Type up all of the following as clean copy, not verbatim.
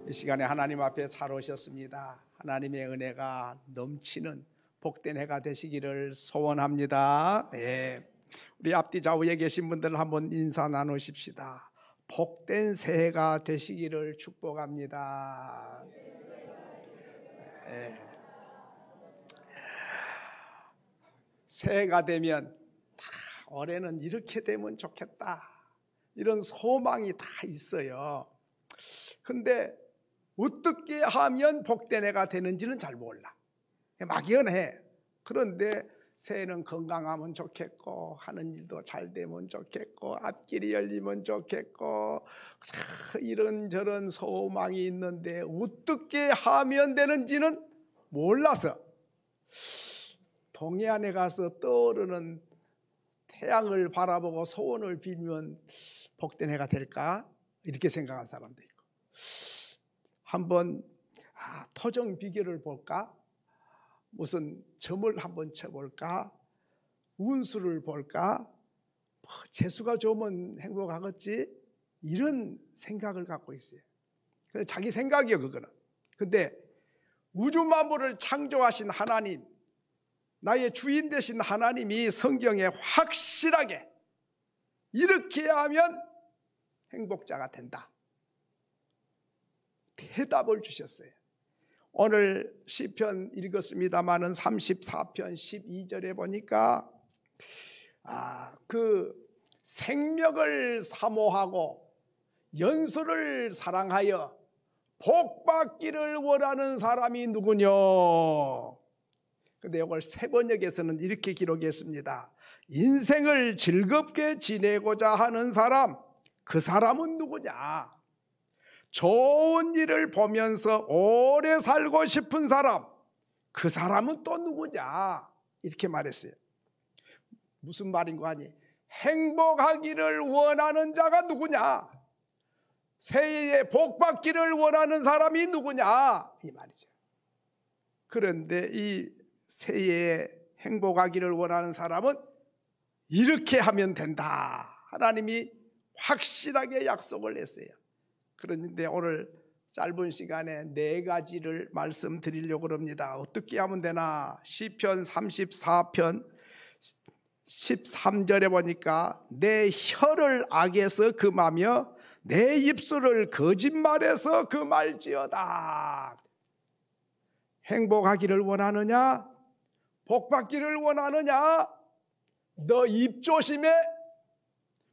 이 시간에 하나님 앞에 잘 오셨습니다. 하나님의 은혜가 넘치는 복된 해가 되시기를 소원합니다. 네. 우리 앞뒤 좌우에 계신 분들 한번 인사 나누십시다. 복된 새해가 되시기를 축복합니다. 네. 새해가 되면 올해는 이렇게 되면 좋겠다, 이런 소망이 다 있어요. 근데 어떻게 하면 복된 해가 되는지는 잘 몰라. 막연해. 그런데 새해는 건강하면 좋겠고, 하는 일도 잘 되면 좋겠고, 앞길이 열리면 좋겠고, 이런저런 소망이 있는데 어떻게 하면 되는지는 몰라서 동해안에 가서 떠오르는 태양을 바라보고 소원을 빌면 복된 해가 될까? 이렇게 생각한 사람도 있고, 한번 토정 비결을 볼까? 무슨 점을 한번 쳐볼까? 운수를 볼까? 재수가 좋으면 행복하겠지? 이런 생각을 갖고 있어요. 자기 생각이요, 그거는. 근데 우주 만물을 창조하신 하나님, 나의 주인 되신 하나님이 성경에 확실하게 이렇게 하면 행복자가 된다, 대답을 주셨어요. 오늘 시편 읽었습니다마는 34편 12절에 보니까 그 생명을 사모하고 연수를 사랑하여 복받기를 원하는 사람이 누구뇨? 근데 이걸 세번역에서는 이렇게 기록했습니다. 인생을 즐겁게 지내고자 하는 사람, 그 사람은 누구냐? 좋은 일을 보면서 오래 살고 싶은 사람, 그 사람은 또 누구냐? 이렇게 말했어요. 무슨 말인가 하니, 행복하기를 원하는 자가 누구냐? 새해에 복 받기를 원하는 사람이 누구냐? 이 말이죠. 그런데 이 새해에 행복하기를 원하는 사람은 이렇게 하면 된다, 하나님이 확실하게 약속을 했어요. 그런데 오늘 짧은 시간에 4가지를 말씀드리려고 합니다. 어떻게 하면 되나? 시편 34편 13절에 보니까 내 혀를 악에서 금하며 내 입술을 거짓말에서 금할지어다. 행복하기를 원하느냐? 복받기를 원하느냐? 너 입 조심해.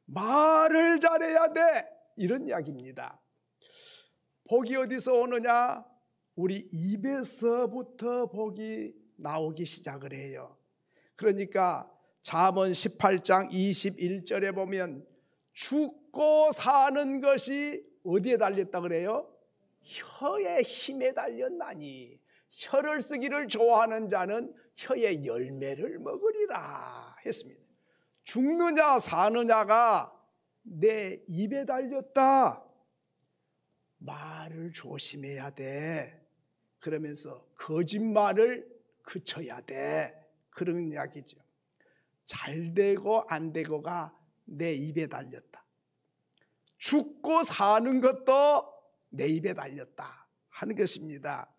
말을 잘해야 돼. 이런 이야기입니다. 복이 어디서 오느냐? 우리 입에서부터 복이 나오기 시작을 해요. 그러니까 잠언 18장 21절에 보면 죽고 사는 것이 어디에 달렸다 그래요? 혀의 힘에 달렸나니 혀를 쓰기를 좋아하는 자는 혀의 열매를 먹으리라 했습니다. 죽느냐 사느냐가 내 입에 달렸다. 말을 조심해야 돼. 그러면서 거짓말을 그쳐야 돼. 그런 이야기죠. 잘 되고 안 되고가 내 입에 달렸다. 죽고 사는 것도 내 입에 달렸다 하는 것입니다.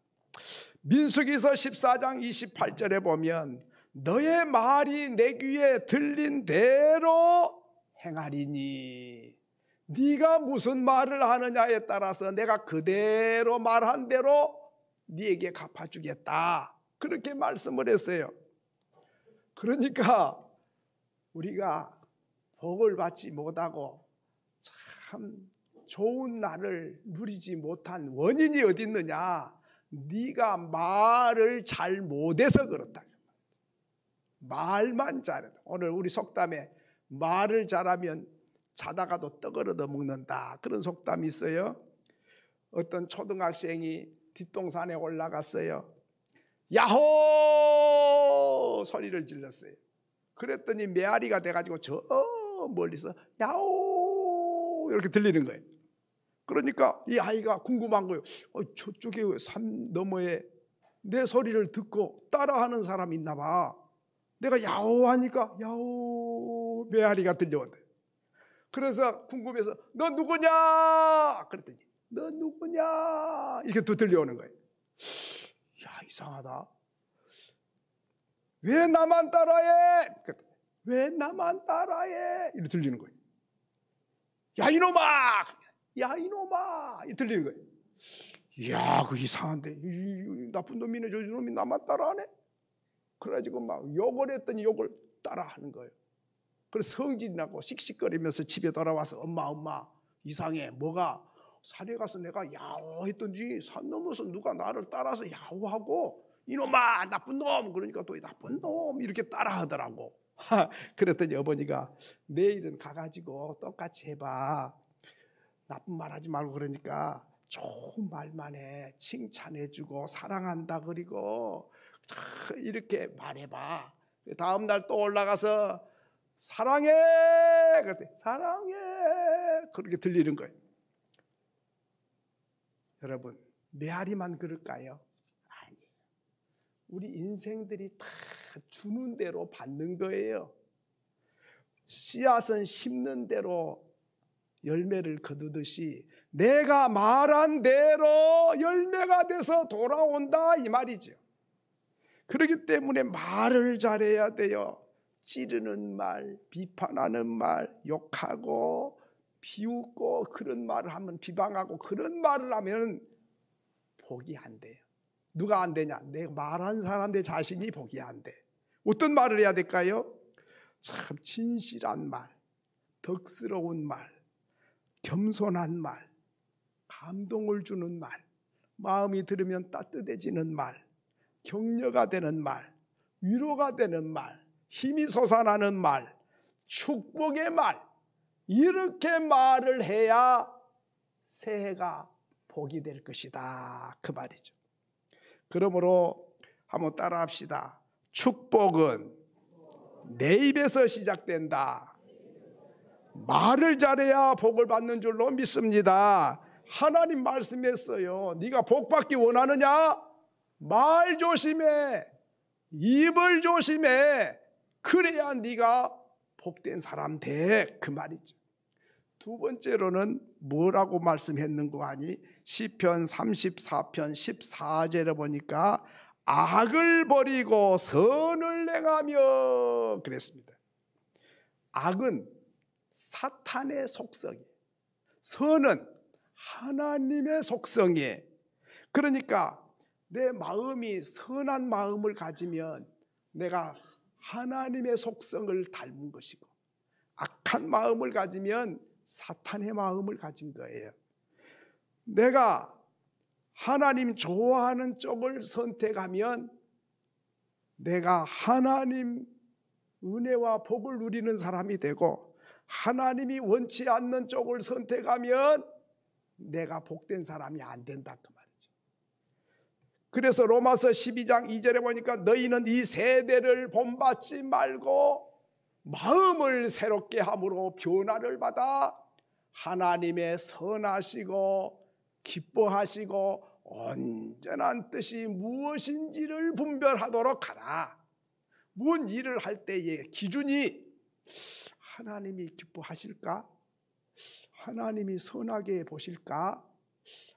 민수기서 14장 28절에 보면 너의 말이 내 귀에 들린 대로 행하리니, 네가 무슨 말을 하느냐에 따라서 내가 그대로 말한 대로 네에게 갚아주겠다, 그렇게 말씀을 했어요. 그러니까 우리가 복을 받지 못하고 참 좋은 날을 누리지 못한 원인이 어디 있느냐? 네가 말을 잘 못해서 그렇다. 말만 잘해. 오늘 우리 속담에 말을 잘하면 자다가도 떡을 얻어 먹는다, 그런 속담이 있어요. 어떤 초등학생이 뒷동산에 올라갔어요. 야호 소리를 질렀어요. 그랬더니 메아리가 돼가지고 저 멀리서 야호 이렇게 들리는 거예요. 그러니까 이 아이가 궁금한 거예요. 저쪽에 산 너머에 내 소리를 듣고 따라하는 사람이 있나 봐. 내가 야호 하니까 야호 메아리가 들려온대. 그래서 궁금해서 너 누구냐? 그랬더니 너 누구냐? 이렇게 또 들려오는 거예요. 야, 이상하다. 왜 나만 따라해? 왜 나만 따라해? 이렇게 들리는 거예요. 야, 이놈아! 야, 이놈아! 이렇게 들리는 거예요. 이야, 그 이상한데. 이 나쁜 놈이네. 저 놈이 나만 따라하네? 그래가지고 막 욕을 했더니 욕을 따라하는 거예요. 그래서 성질이 나고 씩씩거리면서 집에 돌아와서 엄마 이상해. 뭐가? 산에 가서 내가 야호 했던지 산 넘어서 누가 나를 따라서 야호하고 이놈아 나쁜 놈. 그러니까 또 나쁜 놈 이렇게 따라하더라고. 그랬더니 어머니가 내일은 가가지고 똑같이 해봐. 나쁜 말 하지 말고 그러니까 좋은 말만 해. 칭찬해주고 사랑한다 그리고 이렇게 말해봐. 다음 날 또 올라가서 사랑해. 그랬더니 사랑해. 그렇게 들리는 거예요. 여러분, 메아리만 그럴까요? 아니에요. 우리 인생들이 다 주는 대로 받는 거예요. 씨앗은 심는 대로 열매를 거두듯이 내가 말한 대로 열매가 돼서 돌아온다 이 말이죠. 그렇기 때문에 말을 잘해야 돼요. 찌르는 말, 비판하는 말, 욕하고 비웃고 그런 말을 하면 비방하고 그런 말을 하면 복이 안 돼요. 누가 안 되냐? 내가 말한 사람 내 자신이 복이 안 돼. 어떤 말을 해야 될까요? 참 진실한 말, 덕스러운 말, 겸손한 말, 감동을 주는 말, 마음이 들으면 따뜻해지는 말, 격려가 되는 말, 위로가 되는 말, 힘이 솟아나는 말, 축복의 말, 이렇게 말을 해야 새해가 복이 될 것이다 그 말이죠. 그러므로 한번 따라합시다. 축복은 내 입에서 시작된다. 말을 잘해야 복을 받는 줄로 믿습니다. 하나님 말씀했어요. 네가 복 받기 원하느냐? 말 조심해. 입을 조심해. 그래야 네가 복된 사람 돼. 그 말이죠. 두 번째로는 뭐라고 말씀했는 거 아니? 시편 34편 14절에 보니까 악을 버리고 선을 행하며 그랬습니다. 악은 사탄의 속성이에요. 선은 하나님의 속성이에요. 그러니까 내 마음이 선한 마음을 가지면 내가 하나님의 속성을 닮은 것이고, 악한 마음을 가지면 사탄의 마음을 가진 거예요. 내가 하나님 좋아하는 쪽을 선택하면 내가 하나님 은혜와 복을 누리는 사람이 되고, 하나님이 원치 않는 쪽을 선택하면 내가 복된 사람이 안 된다 그 말이죠. 그래서 로마서 12장 2절에 보니까 너희는 이 세대를 본받지 말고 마음을 새롭게 함으로 변화를 받아 하나님의 선하시고 기뻐하시고 온전한 뜻이 무엇인지를 분별하도록 하라. 무슨 일을 할 때의 기준이 하나님이 기뻐하실까? 하나님이 선하게 보실까?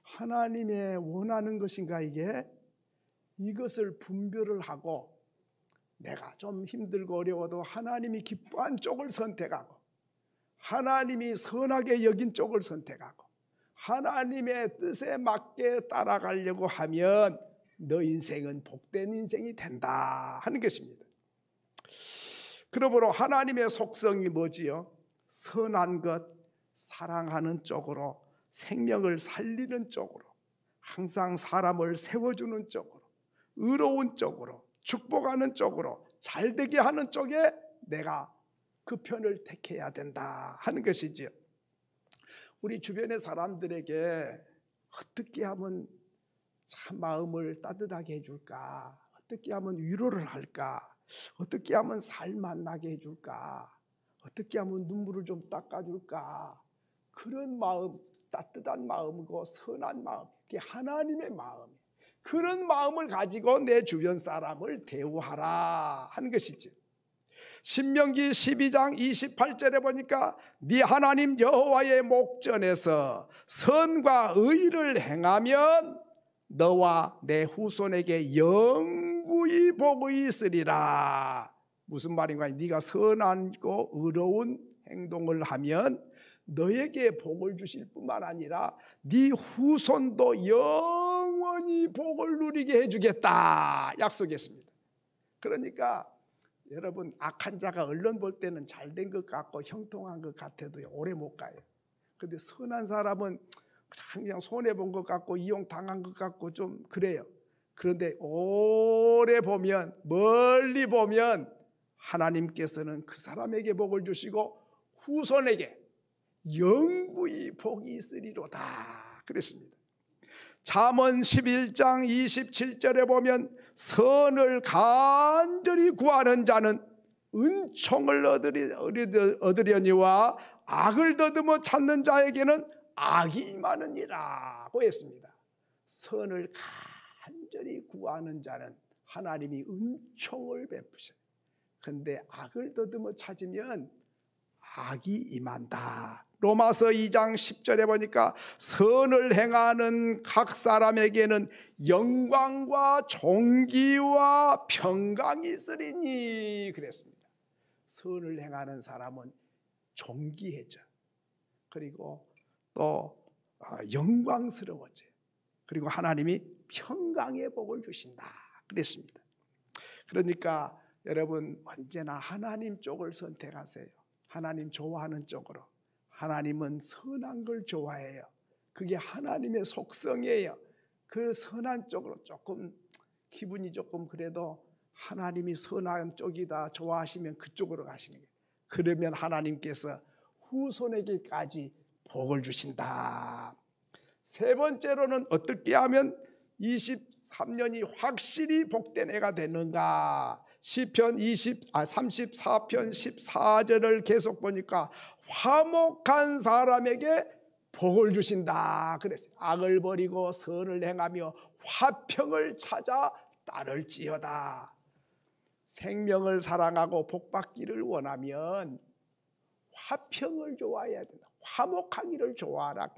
하나님의 원하는 것인가 이게? 이것을 분별을 하고 내가 좀 힘들고 어려워도 하나님이 기뻐한 쪽을 선택하고 하나님이 선하게 여긴 쪽을 선택하고 하나님의 뜻에 맞게 따라가려고 하면 너 인생은 복된 인생이 된다 하는 것입니다. 그러므로 하나님의 속성이 뭐지요? 선한 것, 사랑하는 쪽으로, 생명을 살리는 쪽으로, 항상 사람을 세워주는 쪽으로, 의로운 쪽으로, 축복하는 쪽으로, 잘되게 하는 쪽에 내가 그 편을 택해야 된다 하는 것이지요. 우리 주변의 사람들에게 어떻게 하면 참 마음을 따뜻하게 해줄까? 어떻게 하면 위로를 할까? 어떻게 하면 살 만나게 해줄까? 어떻게 하면 눈물을 좀 닦아줄까? 그런 마음, 따뜻한 마음이고 선한 마음, 그게 하나님의 마음이에요. 그런 마음을 가지고 내 주변 사람을 대우하라 하는 것이죠. 신명기 12장 28절에 보니까 네 하나님 여호와의 목전에서 선과 의를 행하면 너와 내 후손에게 영구히 복이 있으리라. 무슨 말인가? 네가 선하고 의로운 행동을 하면 너에게 복을 주실 뿐만 아니라 네 후손도 영원히 복을 누리게 해주겠다 약속했습니다. 그러니까 여러분, 악한 자가 언론 볼 때는 잘된 것 같고 형통한 것 같아도 오래 못 가요. 그런데 선한 사람은 그냥 손해본 것 같고 이용당한 것 같고 좀 그래요. 그런데 오래 보면, 멀리 보면 하나님께서는 그 사람에게 복을 주시고 후손에게 영구히 복이 있으리로다 그랬습니다. 잠언 11장 27절에 보면 선을 간절히 구하는 자는 은총을 얻으려니와 악을 더듬어 찾는 자에게는 악이 임하느니라고 했습니다. 선을 간절히 구하는 자는 하나님이 은총을 베푸셔요. 그런데 악을 더듬어 찾으면 악이 임한다. 로마서 2장 10절에 보니까 선을 행하는 각 사람에게는 영광과 존귀와 평강이 있으리니 그랬습니다. 선을 행하는 사람은 존귀해져. 그리고 또 영광스러워져. 그리고 하나님이 평강의 복을 주신다 그랬습니다. 그러니까 여러분 언제나 하나님 쪽을 선택하세요. 하나님 좋아하는 쪽으로. 하나님은 선한 걸 좋아해요. 그게 하나님의 속성이에요. 그 선한 쪽으로 조금 기분이 조금 그래도 하나님이 선한 쪽이다 좋아하시면 그쪽으로 가시는 거예요. 그러면 하나님께서 후손에게까지 복을 주신다. 세 번째로는 어떻게 하면 23년이 확실히 복된 해가 되는가? 시편 34편 14절을 계속 보니까 화목한 사람에게 복을 주신다 그랬어요. 악을 버리고 선을 행하며 화평을 찾아 따를지어다. 생명을 사랑하고 복받기를 원하면 화평을 좋아해야 된다. 화목하기를 좋아하라.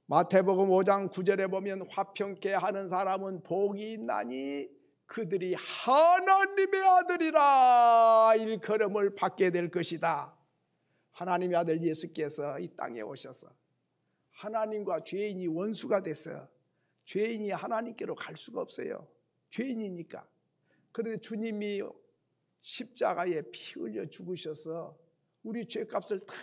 마태복음 5장 9절에 보면 화평케 하는 사람은 복이 있나니 그들이 하나님의 아들이라 일컬음을 받게 될 것이다. 하나님의 아들 예수께서 이 땅에 오셔서 하나님과 죄인이 원수가 됐어요. 죄인이 하나님께로 갈 수가 없어요. 죄인이니까. 그런데 주님이 십자가에 피 흘려 죽으셔서 우리 죄값을 다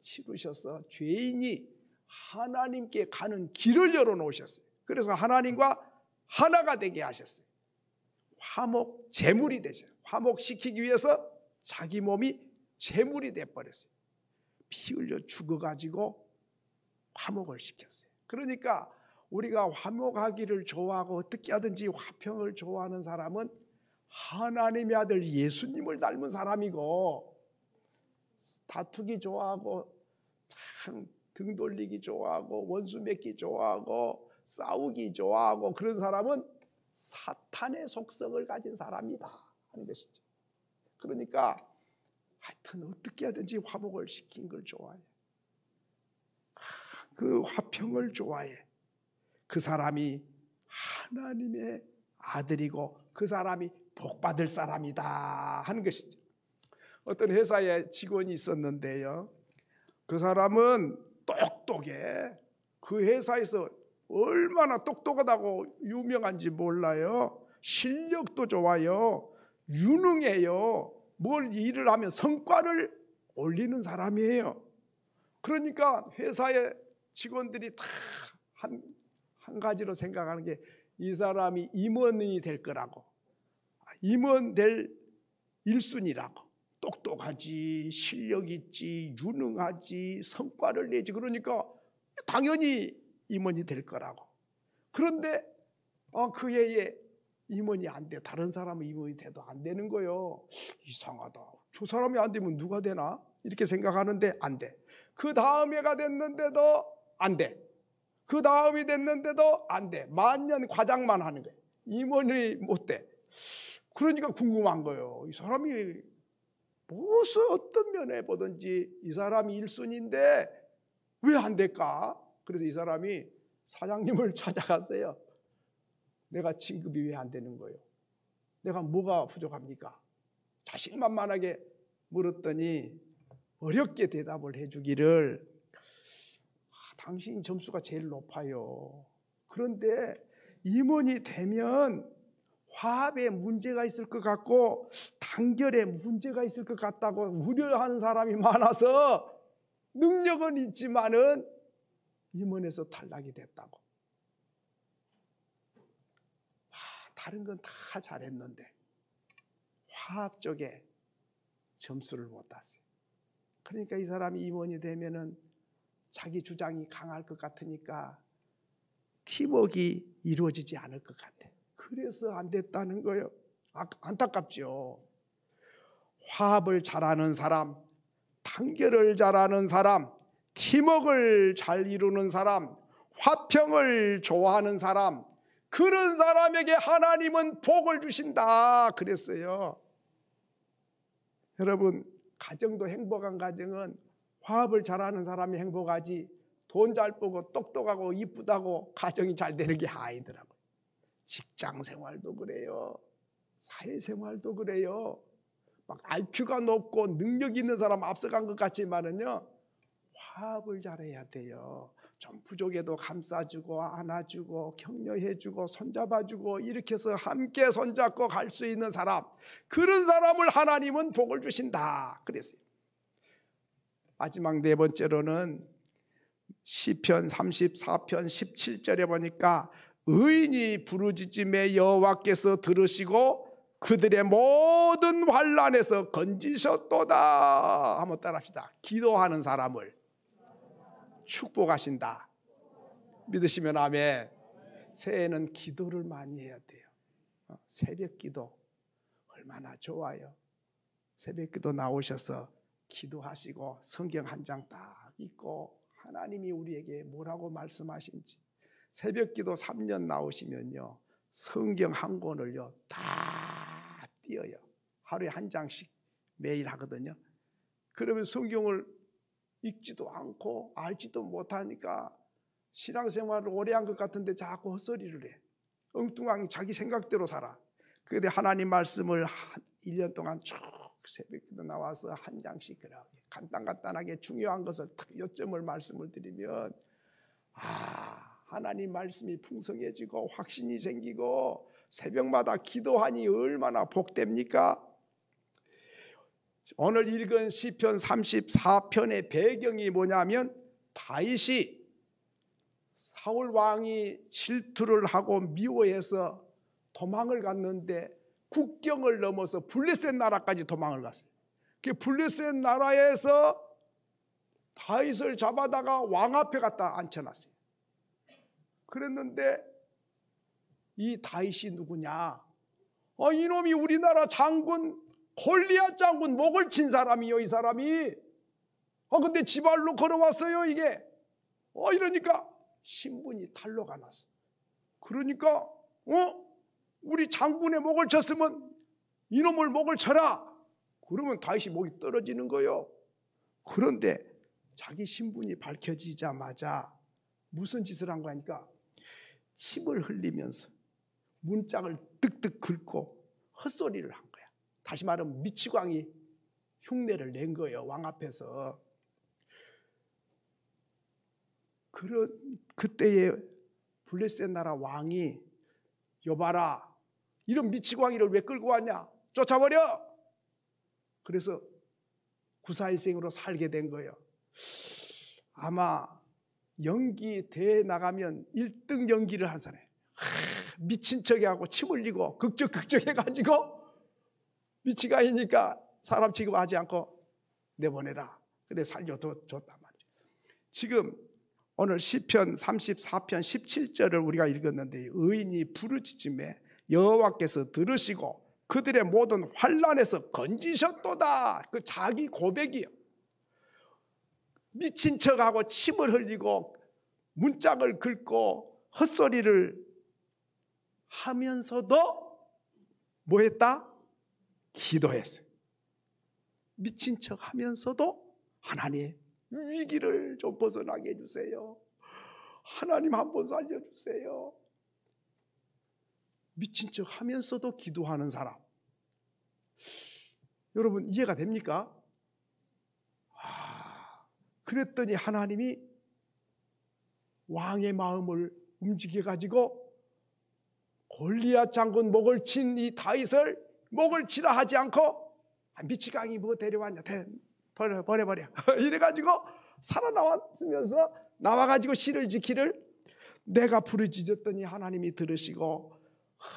치르셔서 죄인이 하나님께 가는 길을 열어놓으셨어요. 그래서 하나님과 하나가 되게 하셨어요. 화목 제물이 되죠. 화목시키기 위해서 자기 몸이 제물이 돼버렸어요. 피 흘려 죽어가지고 화목을 시켰어요. 그러니까 우리가 화목하기를 좋아하고 어떻게 하든지 화평을 좋아하는 사람은 하나님의 아들 예수님을 닮은 사람이고, 다투기 좋아하고 등 돌리기 좋아하고 원수 맺기 좋아하고 싸우기 좋아하고 그런 사람은 사탄의 속성을 가진 사람이다 하는 것이죠. 그러니까 하여튼 어떻게 하든지 화목을 시킨 걸 좋아해. 그 화평을 좋아해. 그 사람이 하나님의 아들이고 그 사람이 복받을 사람이다 하는 것이죠. 어떤 회사에 직원이 있었는데요, 그 사람은 똑똑해. 그 회사에서 얼마나 똑똑하다고 유명한지 몰라요. 실력도 좋아요. 유능해요. 뭘 일을 하면 성과를 올리는 사람이에요. 그러니까 회사의 직원들이 다 한 가지로 생각하는 게 이 사람이 임원이 될 거라고, 임원 될 1순위라고. 똑똑하지, 실력 있지, 유능하지, 성과를 내지. 그러니까 당연히 임원이 될 거라고. 그런데 그 해에 임원이 안 돼. 다른 사람은 임원이 돼도 안 되는 거예요. 이상하다. 저 사람이 안 되면 누가 되나? 이렇게 생각하는데 안 돼. 그 다음 해가 됐는데도 안 돼. 그 다음이 됐는데도 안 돼. 만년 과장만 하는 거예요. 임원이 못 돼. 그러니까 궁금한 거예요. 이 사람이 무슨 어떤 면에 보든지 이 사람이 1순위인데 왜 안 될까? 그래서 이 사람이 사장님을 찾아갔어요. 내가 진급이 왜 안 되는 거예요? 내가 뭐가 부족합니까? 자신만만하게 물었더니 어렵게 대답을 해주기를, 당신이 점수가 제일 높아요. 그런데 임원이 되면 화합에 문제가 있을 것 같고 단결에 문제가 있을 것 같다고 우려하는 사람이 많아서 능력은 있지만은 임원에서 탈락이 됐다고. 다른 건 다 잘했는데 화합 쪽에 점수를 못 땄어요. 그러니까 이 사람이 임원이 되면은 자기 주장이 강할 것 같으니까 팀워크가 이루어지지 않을 것 같아. 그래서 안 됐다는 거예요. 안타깝죠. 화합을 잘하는 사람, 단결을 잘하는 사람, 팀워크를 잘 이루는 사람, 화평을 좋아하는 사람, 그런 사람에게 하나님은 복을 주신다 그랬어요. 여러분, 가정도 행복한 가정은 화합을 잘하는 사람이 행복하지, 돈 잘 벌고 똑똑하고 이쁘다고 가정이 잘 되는 게 아니더라고요. 직장 생활도 그래요. 사회생활도 그래요. 막 IQ가 높고 능력 있는 사람 앞서간 것 같지만은요, 화합을 잘해야 돼요. 좀 부족해도 감싸주고 안아주고 격려해주고 손잡아주고 이렇게 해서 함께 손잡고 갈 수 있는 사람, 그런 사람을 하나님은 복을 주신다 그랬어요. 마지막 네 번째로는 시편 34편 17절에 보니까 의인이 부르짖음에 여호와께서 들으시고 그들의 모든 환난에서 건지셨도다. 한번 따라합시다. 기도하는 사람을 축복하신다. 믿으시면 아멘. 새해에는 기도를 많이 해야 돼요. 새벽 기도 얼마나 좋아요. 새벽 기도 나오셔서 기도하시고 성경 한 장 딱 읽고 하나님이 우리에게 뭐라고 말씀하신지, 새벽 기도 3년 나오시면요, 성경 한 권을요 다 띄어요. 하루에 한 장씩 매일 하거든요. 그러면 성경을 읽지도 않고 알지도 못하니까 신앙생활을 오래 한 것 같은데 자꾸 헛소리를 해. 엉뚱하게 자기 생각대로 살아. 그런데 하나님 말씀을 1년 동안 쭉 새벽기도 나와서 한 장씩 그렇게 간단하게 중요한 것을 딱 요점을 말씀을 드리면, 하나님 말씀이 풍성해지고 확신이 생기고 새벽마다 기도하니 얼마나 복됩니까? 오늘 읽은 시편 34편의 배경이 뭐냐면, 다윗이 사울 왕이 질투를 하고 미워해서 도망을 갔는데 국경을 넘어서 블레셋 나라까지 도망을 갔어요. 그 블레셋 나라에서 다윗을 잡아다가 왕 앞에 갖다 앉혀놨어요. 그랬는데 이 다윗이 누구냐? 이놈이 우리나라 장군 골리앗 장군 목을 친 사람이요, 이 사람이. 근데 지발로 걸어왔어요, 이게. 이러니까 신분이 탄로가 났어. 그러니까 우리 장군의 목을 쳤으면 이놈을 목을 쳐라. 그러면 다윗이 목이 떨어지는 거예요. 그런데 자기 신분이 밝혀지자마자 무슨 짓을 한 거니까 침을 흘리면서 문짝을 뜩뜩 긁고 헛소리를 한 거야. 다시 말하면 미치광이 흉내를 낸 거예요, 왕 앞에서. 그때에 블레셋 나라 왕이, 여봐라, 이런 미치광이를 왜 끌고 왔냐? 쫓아버려! 그래서 구사일생으로 살게 된 거예요. 아마 연기 대회 나가면 1등 연기를 한 사람이에요. 미친 척하고 침 흘리고 극적해가지고 미치광이니까 사람 취급하지 않고 내보내라. 그래 살려줬단 말이죠. 지금 오늘 시편 34편 17절을 우리가 읽었는데, 의인이 부르짖음에 여호와께서 들으시고 그들의 모든 환난에서 건지셨도다. 그 자기 고백이에요. 미친 척하고 침을 흘리고 문짝을 긁고 헛소리를 하면서도 뭐 했다? 기도했어요. 미친 척 하면서도 하나님 위기를 좀 벗어나게 해주세요. 하나님 한번 살려주세요. 미친 척 하면서도 기도하는 사람, 여러분 이해가 됩니까? 그랬더니 하나님이 왕의 마음을 움직여가지고 골리앗 장군 목을 친 이 다윗을 목을 치라 하지 않고 미치광이 뭐 데려왔냐, 버려 이래가지고 살아나왔으면서 나와가지고 시를 지키를 내가 부르짖었더니 하나님이 들으시고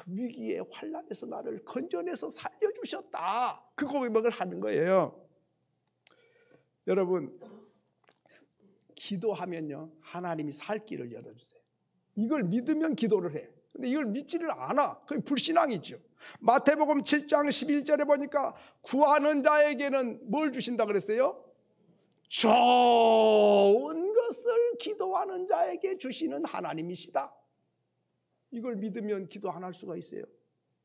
위기의 환난에서 나를 건져내서 살려주셨다, 그 고백을 하는 거예요. 여러분 기도하면요 하나님이 살 길을 열어주세요. 이걸 믿으면 기도를 해. 근데 이걸 믿지를 않아. 그게 불신앙이죠. 마태복음 7장 11절에 보니까 구하는 자에게는 뭘 주신다 그랬어요? 좋은 것을 기도하는 자에게 주시는 하나님이시다. 이걸 믿으면 기도 안 할 수가 있어요?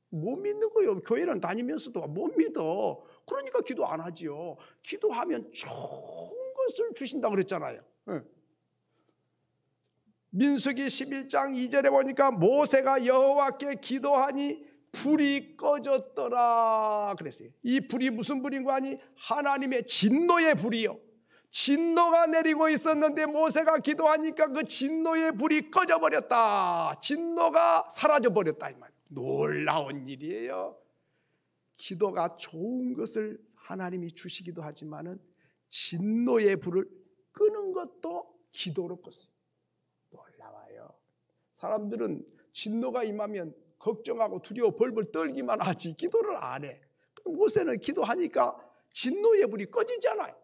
못 믿는 거예요. 교회는 다니면서도 못 믿어. 그러니까 기도 안 하지요. 기도하면 좋은 것을 주신다 그랬잖아요. 민수기 11장 2절에 보니까 모세가 여호와께 기도하니 불이 꺼졌더라 그랬어요. 이 불이 무슨 불인가 하니 하나님의 진노의 불이요. 진노가 내리고 있었는데 모세가 기도하니까 그 진노의 불이 꺼져버렸다. 진노가 사라져버렸다 이 말이에요. 놀라운 일이에요. 기도가 좋은 것을 하나님이 주시기도 하지만은 진노의 불을 끄는 것도 기도로 껐어요. 놀라워요. 사람들은 진노가 임하면 걱정하고 두려워 벌벌 떨기만 하지 기도를 안 해. 모세는 기도하니까 진노의 불이 꺼지잖아요.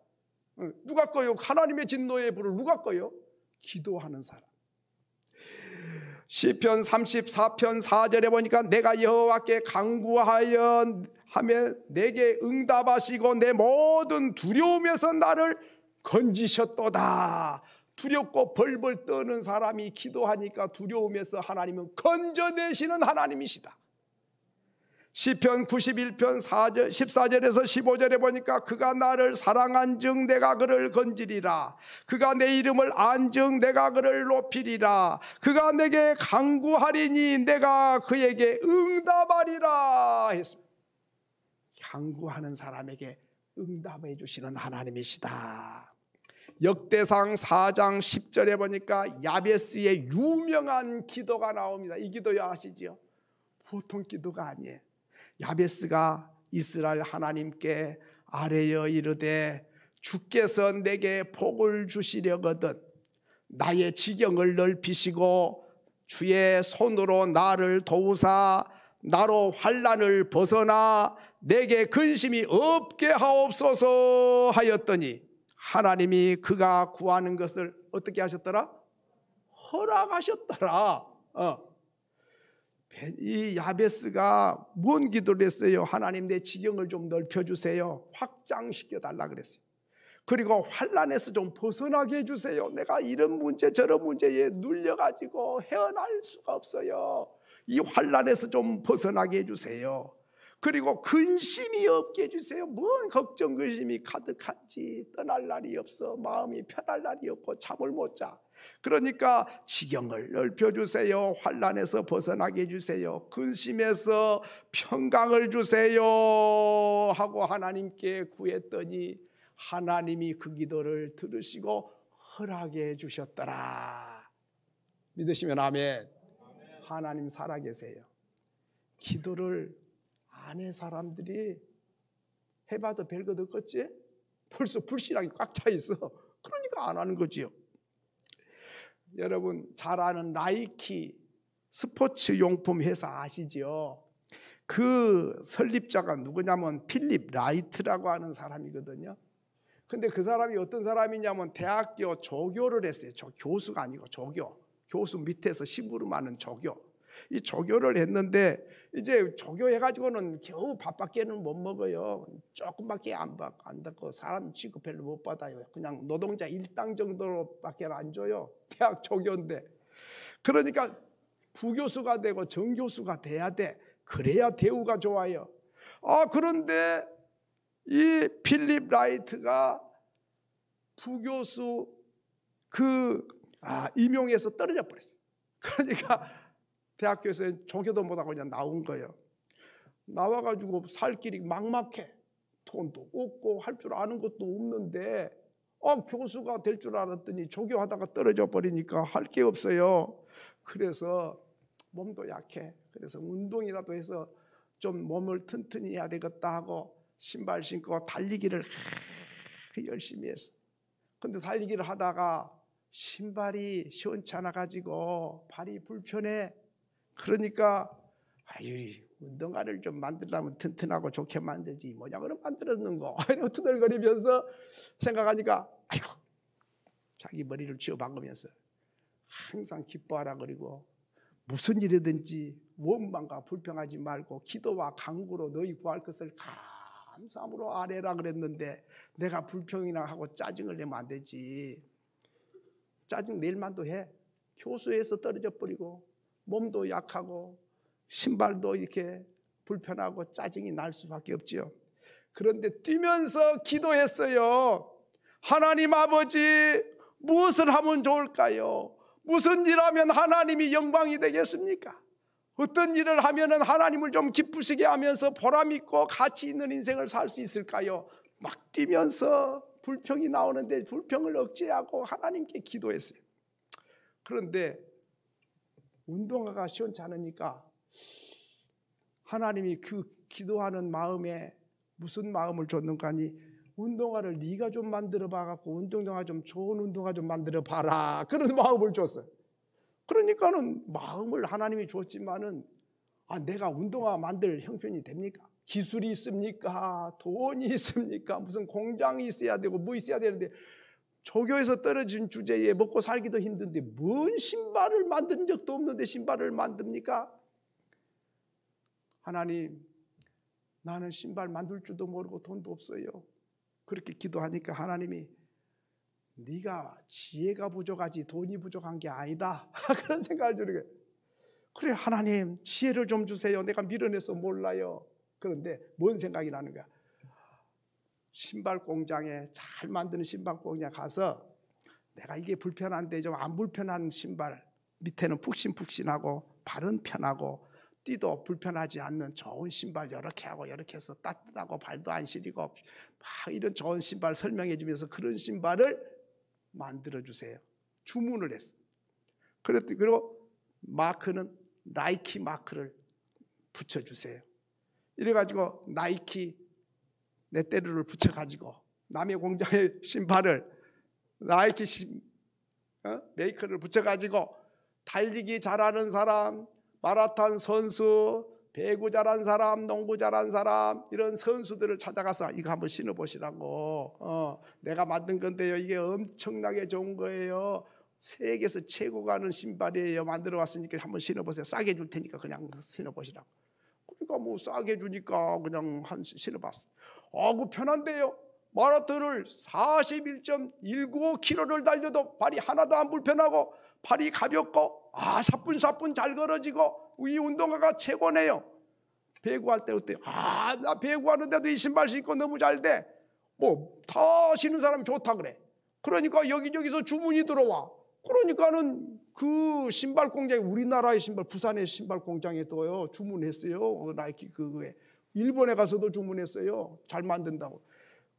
누가 꺼요? 하나님의 진노의 불을 누가 꺼요? 기도하는 사람. 시편 34편 4절에 보니까 내가 여호와께 간구하여 하면 내게 응답하시고 내 모든 두려움에서 나를 건지셨도다. 두렵고 벌벌 떠는 사람이 기도하니까 두려움에서 하나님은 건져내시는 하나님이시다. 시편 91편 4절, 14절에서 15절에 보니까 그가 나를 사랑한즉 내가 그를 건지리라. 그가 내 이름을 안즉 내가 그를 높이리라. 그가 내게 간구하리니 내가 그에게 응답하리라 했습니다. 간구하는 사람에게 응답해 주시는 하나님이시다. 역대상 4장 10절에 보니까 야베스의 유명한 기도가 나옵니다. 이 기도 아시죠? 보통 기도가 아니에요. 야베스가 이스라엘 하나님께 아뢰어 이르되 주께서 내게 복을 주시려거든 나의 지경을 넓히시고 주의 손으로 나를 도우사 나로 환난을 벗어나 내게 근심이 없게 하옵소서 하였더니 하나님이 그가 구하는 것을 어떻게 하셨더라? 허락하셨더라. 이 야베스가 뭔 기도를 했어요? 하나님 내 지경을 좀 넓혀주세요. 확장시켜 달라 그랬어요. 그리고 환난에서 좀 벗어나게 해주세요. 내가 이런 문제 저런 문제에 눌려가지고 헤어날 수가 없어요. 이 환난에서 좀 벗어나게 해주세요. 그리고 근심이 없게 해주세요. 뭔 걱정 근심이 가득한지 떠날 날이 없어. 마음이 편할 날이 없고 잠을 못 자. 그러니까 지경을 넓혀주세요. 환난에서 벗어나게 해주세요. 근심에서 평강을 주세요 하고 하나님께 구했더니 하나님이 그 기도를 들으시고 허락해 주셨더라. 믿으시면 아멘. 하나님 살아계세요. 기도를 안 해 사람들이 해봐도 별것 없겠지? 벌써 불신앙이 꽉 차 있어. 그러니까 안 하는 거지요. 여러분 잘 아는 나이키 스포츠 용품 회사 아시죠? 그 설립자가 누구냐면 필립 라이트라고 하는 사람이거든요. 근데 그 사람이 어떤 사람이냐면 대학교 조교를 했어요. 교수가 아니고 조교. 교수 밑에서 심부름하는 조교. 이 조교를 했는데 이제 조교해가지고는 겨우 밥밖에는 못 먹어요. 조금밖에 안 받고 사람 취급 별로 못 받아요. 그냥 노동자 일당 정도로밖에 안 줘요. 대학 조교인데. 그러니까 부교수가 되고 정교수가 돼야 돼. 그래야 대우가 좋아요. 그런데 이 필립 라이트가 부교수 임용에서 떨어져 버렸어요. 그러니까 대학교에서 조교도 못하고 그냥 나온 거예요. 나와가지고 살 길이 막막해. 돈도 없고 할 줄 아는 것도 없는데 교수가 될 줄 알았더니 조교하다가 떨어져 버리니까 할 게 없어요. 그래서 몸도 약해. 그래서 운동이라도 해서 좀 몸을 튼튼히 해야 되겠다 하고 신발 신고 달리기를 열심히 했어. 근데 달리기를 하다가 신발이 시원찮아 가지고 발이 불편해. 그러니까 운동화를 좀 만들려면 튼튼하고 좋게 만들지 뭐냐 그럼 만들었는 거. 이러고 투덜거리면서 생각하니까 아이고 자기 머리를 쥐어박으면서 항상 기뻐하라 그리고 무슨 일이든지 원망과 불평하지 말고 기도와 간구로 너희 구할 것을 감사함으로 아뢰라 그랬는데 내가 불평이나 하고 짜증을 내면 안 되지. 짜증 내일만도 해. 교수에서 떨어져 버리고 몸도 약하고 신발도 이렇게 불편하고 짜증이 날 수밖에 없지요. 그런데 뛰면서 기도했어요. 하나님 아버지 무엇을 하면 좋을까요? 무슨 일 하면 하나님이 영광이 되겠습니까? 어떤 일을 하면 하나님을 좀 기쁘시게 하면서 보람 있고 가치 있는 인생을 살 수 있을까요? 막 뛰면서 불평이 나오는데 불평을 억제하고 하나님께 기도했어요. 그런데 운동화가 시원치 않으니까 하나님이 그 기도하는 마음에 무슨 마음을 줬는가 하니 운동화를 네가 좀 만들어 봐갖고 운동화 좀 좋은 운동화 좀 만들어 봐라 그런 마음을 줬어요. 그러니까는 마음을 하나님이 줬지만은 내가 운동화 만들 형편이 됩니까? 기술이 있습니까? 돈이 있습니까? 무슨 공장이 있어야 되고 뭐 있어야 되는데 조교에서 떨어진 주제에 먹고 살기도 힘든데 뭔 신발을 만든 적도 없는데 신발을 만듭니까? 하나님 나는 신발 만들 줄도 모르고 돈도 없어요. 그렇게 기도하니까 하나님이 네가 지혜가 부족하지 돈이 부족한 게 아니다 그런 생각을 주는 거예요. 그래 하나님 지혜를 좀 주세요. 내가 밀어내서 몰라요. 그런데 뭔 생각이 나는 거야. 신발 공장에 잘 만드는 신발 공장에 가서 내가 이게 불편한데 좀 안 불편한 신발 밑에는 푹신푹신하고 발은 편하고 뛰도 불편하지 않는 좋은 신발 이렇게 하고 이렇게 해서 따뜻하고 발도 안 시리고 막 이런 좋은 신발 설명해 주면서 그런 신발을 만들어 주세요. 주문을 했어. 그리고 마크는 나이키 마크를 붙여주세요. 이래가지고 나이키 넷대루를 붙여가지고 남의 공장의 신발을 나이키 메이커를 붙여가지고 달리기 잘하는 사람, 마라톤 선수, 배구 잘하는 사람, 농구 잘하는 사람 이런 선수들을 찾아가서 이거 한번 신어보시라고 내가 만든 건데요 이게 엄청나게 좋은 거예요. 세계에서 최고 가는 신발이에요. 만들어 왔으니까 한번 신어보세요. 싸게 줄 테니까 그냥 신어보시라고. 그러니까 뭐 싸게 주니까 그냥 신어봤어. 그 편한데요. 마라톤을 41.195km를 달려도 발이 하나도 안 불편하고 발이 가볍고 사뿐사뿐 잘 걸어지고 이 운동화가 최고네요. 배구할 때 어때요? 나 배구하는데도 이 신발 신고 너무 잘 돼. 뭐 다 신는 사람이 좋다 그래. 그러니까 여기저기서 주문이 들어와. 그러니까는 그 신발 공장에 우리나라의 신발 부산의 신발 공장에도요 주문했어요. 나이키 그거에 일본에 가서도 주문했어요. 잘 만든다고.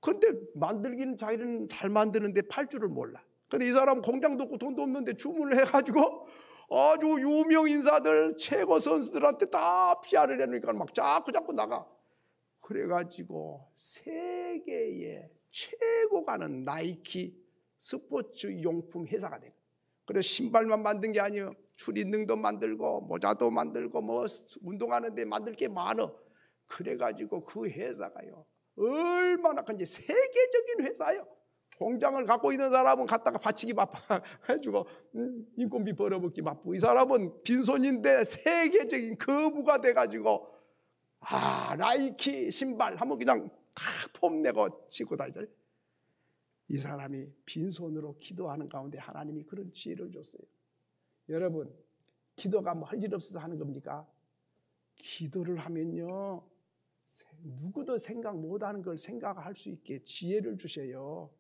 근데 만들기는 자기는 잘 만드는데 팔 줄을 몰라. 근데 이 사람 공장도 없고 돈도 없는데 주문을 해가지고 아주 유명 인사들 최고 선수들한테 다 PR을 해놓으니까 막 자꾸 나가. 그래가지고 세계에 최고 가는 나이키 스포츠 용품 회사가 된 거예요. 그래서 신발만 만든 게 아니에요. 추리닝도 만들고 모자도 만들고 뭐 운동하는데 만들 게 많아. 그래가지고 그 회사가요 얼마나 큰지 세계적인 회사예요. 공장을 갖고 있는 사람은 갖다가 바치기 바빠 해주고 인건비 벌어먹기 바쁘고 이 사람은 빈손인데 세계적인 거부가 돼가지고 나이키 신발 한번 그냥 다 폼내고 신고 다니잖아요. 이 사람이 빈손으로 기도하는 가운데 하나님이 그런 지혜를 줬어요. 여러분 기도가 뭐 할 일 없어서 하는 겁니까? 기도를 하면요 누구도 생각 못하는 걸 생각할 수 있게 지혜를 주셔요.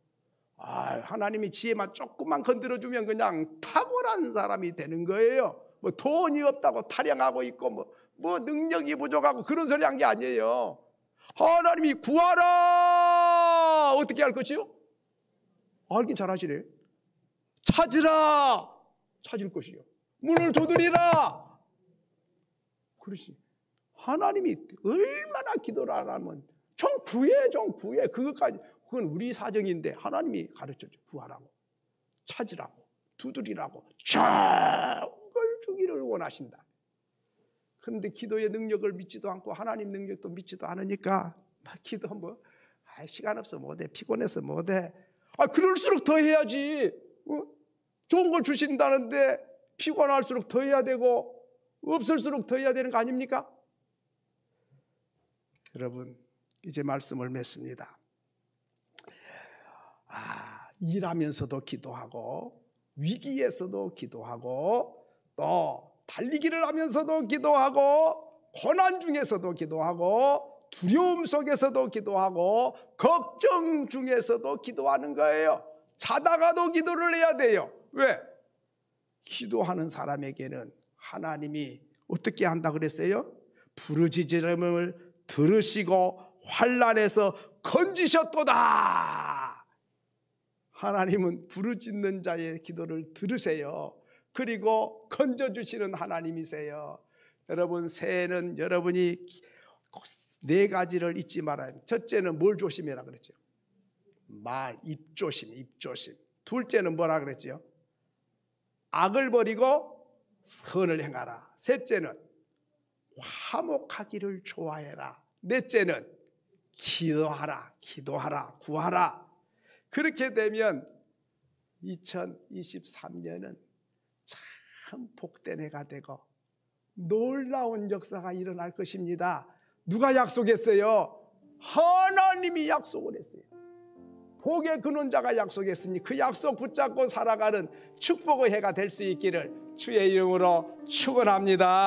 하나님이 지혜만 조금만 건드려주면 그냥 탁월한 사람이 되는 거예요. 뭐 돈이 없다고 타령하고 있고 뭐 능력이 부족하고 그런 소리 한 게 아니에요. 하나님이 구하라 어떻게 할 것이요? 알긴 잘하시네. 찾으라 찾을 것이요. 문을 두드리라. 그렇지. 하나님이 얼마나 기도를 안 하면 좀 구해 그것까지. 그건 우리 사정인데 하나님이 가르쳐줘. 구하라고 찾으라고 두드리라고 좋은 걸 주기를 원하신다. 그런데 기도의 능력을 믿지도 않고 하나님 능력도 믿지도 않으니까 기도 시간 없어 못해. 피곤해서 못해. 그럴수록 더 해야지. 좋은 걸 주신다는데 피곤할수록 더 해야 되고 없을수록 더 해야 되는 거 아닙니까? 여러분 이제 말씀을 맺습니다. 일하면서도 기도하고 위기에서도 기도하고 또 달리기를 하면서도 기도하고 고난 중에서도 기도하고 두려움 속에서도 기도하고 걱정 중에서도 기도하는 거예요. 자다가도 기도를 해야 돼요. 왜? 기도하는 사람에게는 하나님이 어떻게 한다 그랬어요? 부르짖음을 들으시고 환난에서 건지셨도다. 하나님은 부르짖는 자의 기도를 들으세요. 그리고 건져주시는 하나님이세요. 여러분 새해는 여러분이 꼭 4가지를 잊지 말아야 돼요. 첫째는 뭘 조심해라 그랬죠? 입 조심. 둘째는 뭐라 그랬죠? 악을 버리고 선을 행하라. 셋째는 화목하기를 좋아해라. 넷째는 기도하라, 구하라. 그렇게 되면 2023년은 참 복된 해가 되고 놀라운 역사가 일어날 것입니다. 누가 약속했어요? 하나님이 약속을 했어요. 복의 근원자가 약속했으니 그 약속 붙잡고 살아가는 축복의 해가 될 수 있기를 주의 이름으로 축원합니다.